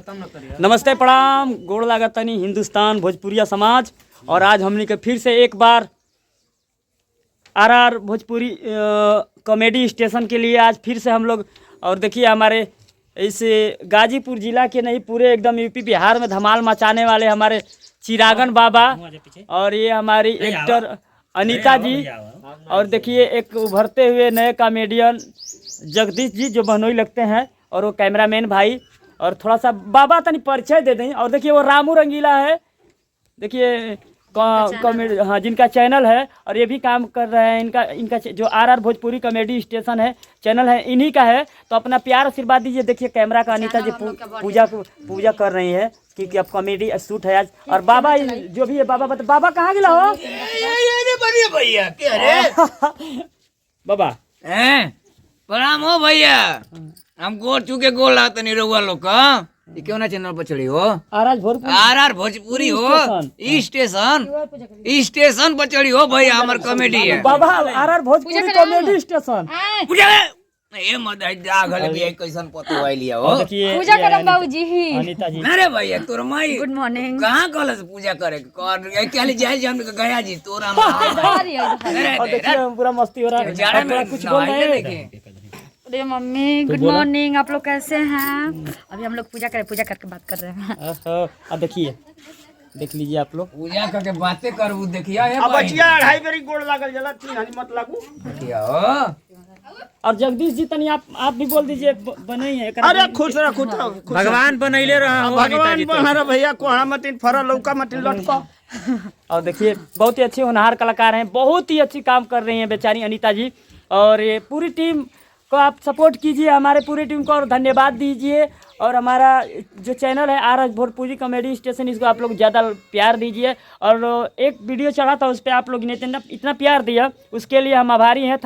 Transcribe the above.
नमस्ते प्रणाम गोड़ लागतनी हिंदुस्तान भोजपुरिया समाज। और आज हमने के फिर से एक बार आरआर भोजपुरी कॉमेडी स्टेशन के लिए आज फिर से हम लोग। और देखिए हमारे इस गाजीपुर जिला के नहीं पूरे एकदम यूपी बिहार में धमाल मचाने वाले हमारे चिरागन बाबा और ये हमारी एक्टर अनीता जी। और देखिए एक उभरते हुए नए कॉमेडियन जगदीश जी जो बहनोई लगते हैं और वो कैमरामैन भाई। और थोड़ा सा बाबा तनी परिचय दे दें। और देखिए वो रामू रंगीला है, देखिए कॉमेडी हाँ जिनका चैनल है और ये भी काम कर रहे हैं। इनका जो आरआर भोजपुरी कॉमेडी स्टेशन है चैनल है इन्हीं का है। तो अपना प्यार आशीर्वाद दीजिए। देखिए कैमरा का अनीता जी पूजा कर रही है क्योंकि अब कॉमेडी शूट है आज। और बाबा जो भी है बाबा कहाँ गिला हो भैया बाबा प्रणाम हो भैया। हम गोर चुके गोल लाते नहीं रहुआ लोग का। ये क्यों ना चैनल पर चढ़ी हो? आरआर भोजपुरी हो स्टेशन पर चढ़ी हो भैया। हमार कॉमेडी है बाबा आरआर भोजपुरी कॉमेडी स्टेशन। ये मत जागल भी कैसन पतो आई लिया हो। पूजा करम बाबूजी ही अनीता जी अरे भैया तोर माई गुड मॉर्निंग। कहां कहल से पूजा करे कर केली जाय हम गया जी तोरा और देखिए पूरा मस्ती हो रहा है। जाड़े में कुछ बोल रहे हैं? अरे मम्मी गुड मॉर्निंग, आप लोग कैसे हैं? अभी हम लोग पूजा करके बात कर रहे हैं। अब देखिए देख लीजिए आप लोग पूजा करके बातें करबू। देखिया है अब बचिया 2.5 बेरी गोड़ लागल जला 3 हाली मत लागू। देखिया हो। और जगदीश जी तनी आप भी बोल दीजिए बने ही है। अरे खुश रह भगवान बनैले रहा भगवान बहरा भैया कोहड़ा मतिन फरा लौका मतिन लटका। और देखिए बहुत ही अच्छे होनहार कलाकार हैं, बहुत ही अच्छी काम कर रही हैं बेचारी अनीता जी। और ये पूरी टीम को आप सपोर्ट कीजिए, हमारे पूरी टीम को और धन्यवाद दीजिए। और हमारा जो चैनल है आरआर भोजपुरी कॉमेडी स्टेशन इसको आप लोग ज़्यादा प्यार दीजिए। और एक वीडियो चढ़ा था उस पर आप लोग ने इतना प्यार दिया उसके लिए हम आभारी हैं।